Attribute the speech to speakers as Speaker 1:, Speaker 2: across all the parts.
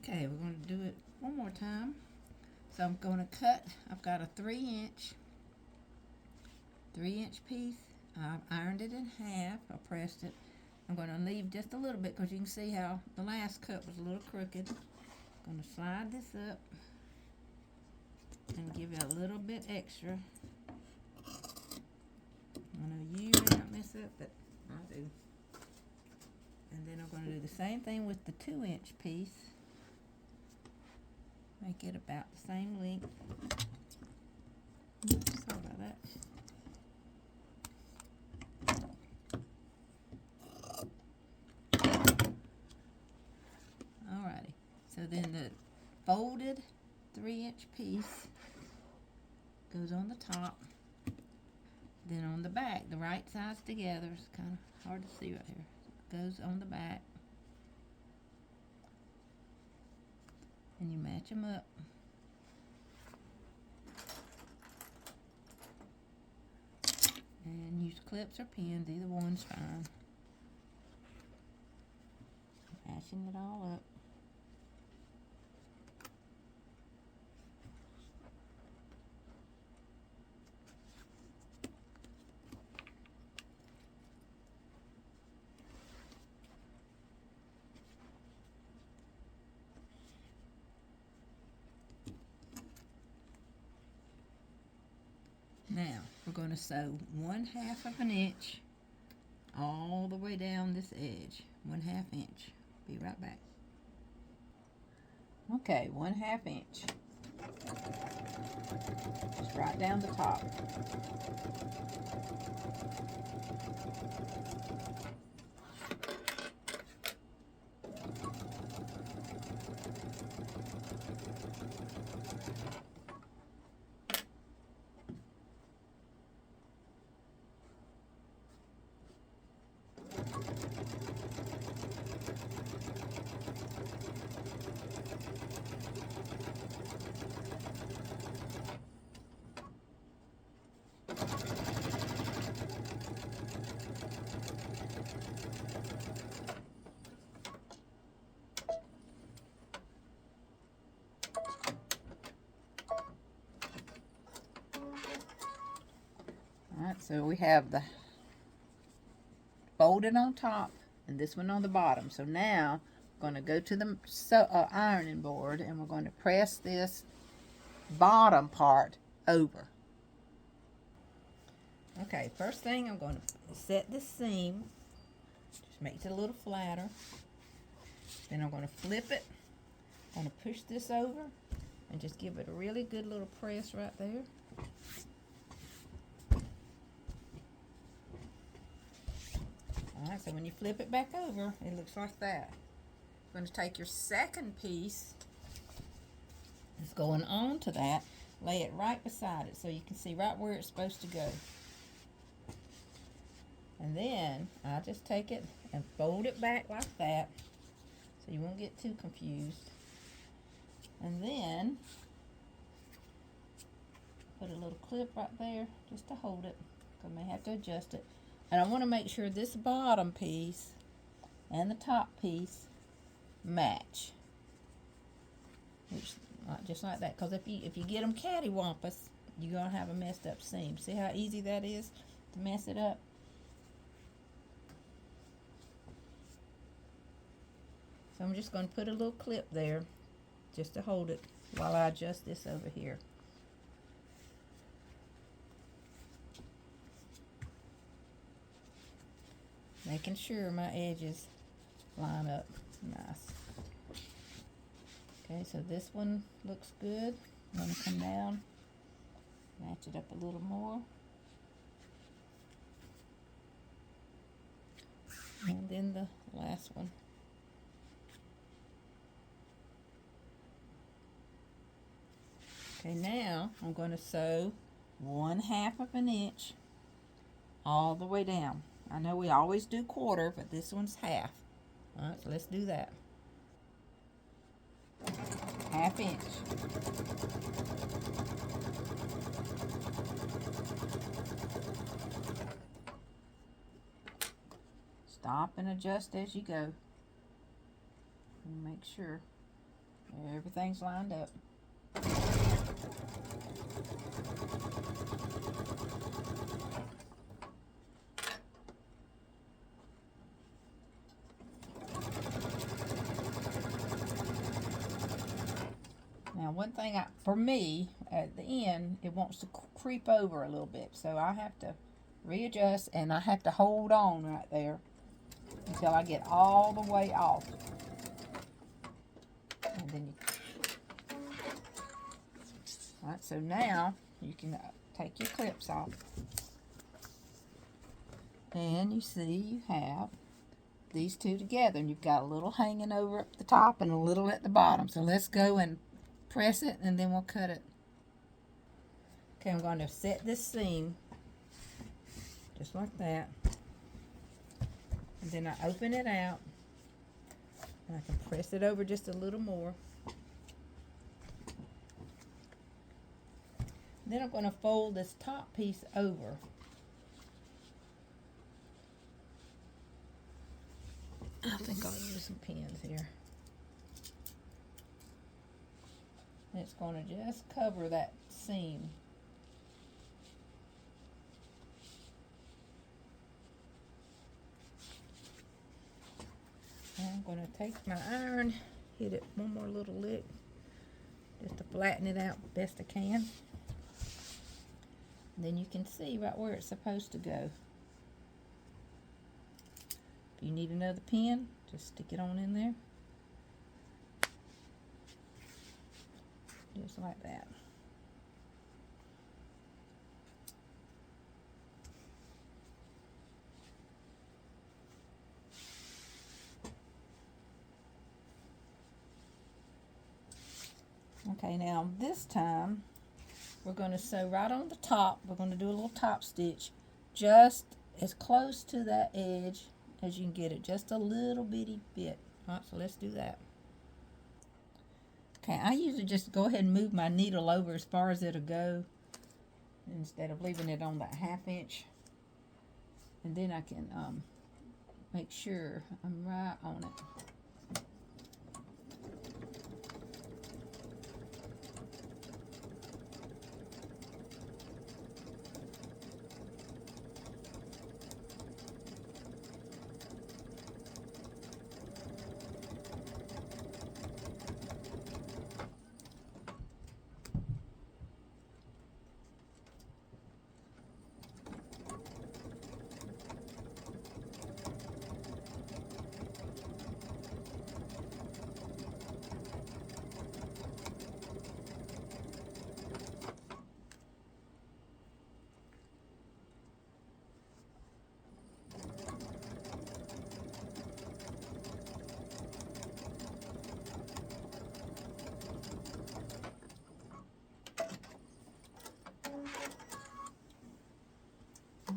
Speaker 1: Okay, we're going to do it one more time. So I'm going to cut, I've got a 3-inch piece. I've ironed it in half, I pressed it. I'm going to leave just a little bit because you can see how the last cut was a little crooked. I'm going to slide this up and give it a little bit extra. I know you may not mess up, but I do. And then I'm going to do the same thing with the 2-inch piece. Make it about the same length. Oops, sorry about that. Alrighty, so then the folded 3-inch piece goes on the top. Then on the back, the right sides together. It's kind of hard to see right here. Goes on the back. And you match them up. And use clips or pins, either one's fine. Matching it all up. Now, we're going to sew 1/2 of an inch all the way down this edge. 1/2 inch. Be right back. Okay, 1/2 inch. Just right down the top. Alright, so we have the folded on top and this one on the bottom. So now I'm going to go to the ironing board and we're going to press this bottom part over. Okay, first thing I'm going to set this seam. Just makes it a little flatter. Then I'm going to flip it. I'm going to push this over and just give it a really good little press right there. Alright, so when you flip it back over, it looks like that. You're going to take your second piece that's going on to that, lay it right beside it so you can see right where it's supposed to go. And then I just take it and fold it back like that so you won't get too confused. And then put a little clip right there just to hold it. I may have to adjust it. And I want to make sure this bottom piece and the top piece match. Which, just like that. Because if you get them cattywampus, you're going to have a messed up seam. See how easy that is to mess it up? So I'm just going to put a little clip there just to hold it while I adjust this over here. Making sure my edges line up nice. Okay, so this one looks good. I'm going to come down, match it up a little more. And then the last one. Okay, now I'm going to sew 1/2 of an inch all the way down. I know we always do 1/4, but this one's 1/2. Alright, so let's do that. 1/2 inch. Stop and adjust as you go. And make sure Everything's lined up. Now, one thing for me, at the end, it wants to creep over a little bit. So I have to readjust, and I have to hold on right there until I get all the way off. And then you... Alright, so now you can take your clips off. And you see you have these two together, and you've got a little hanging over at the top and a little at the bottom. So let's go and press it, and then we'll cut it. Okay, I'm going to set this seam just like that, and then I open it out, and I can press it over just a little more. Then I'm going to fold this top piece over. I think I'll use some pins here. And it's going to just cover that seam. And I'm going to take my iron, hit it one more little lick, just to flatten it out best I can. And then you can see right where it's supposed to go. If you need another pin, just stick it on in there. Just like that. Okay, now this time we're going to sew right on the top. We're going to do a little top stitch just as close to that edge as you can get it, just a little bitty bit. Alright, so let's do that. Okay, I usually just go ahead and move my needle over as far as it'll go instead of leaving it on that 1/2 inch. And then I can make sure I'm right on it.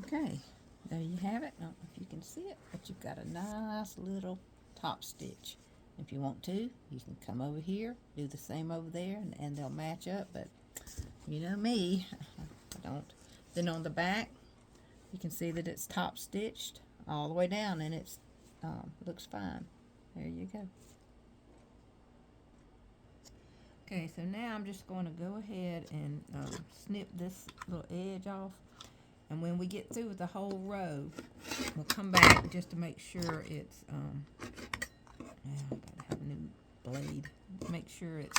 Speaker 1: Okay, there you have it. I don't know if you can see it, but you've got a nice little top stitch. If you want to, you can come over here, do the same over there, and they'll match up, but you know me, I don't. Then on the back, you can see that it's top stitched all the way down, and it's looks fine. There you go. Okay, so now I'm just going to go ahead and snip this little edge off. And when we get through with the whole row, we'll come back just to make sure it's, I gotta have a new blade. Make sure it's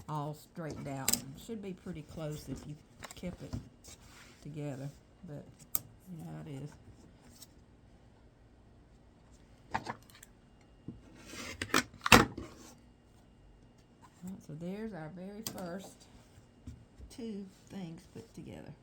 Speaker 1: all straightened out. It should be pretty close if you kept it together, but you know how it is. Right, so there's our very first two things put together.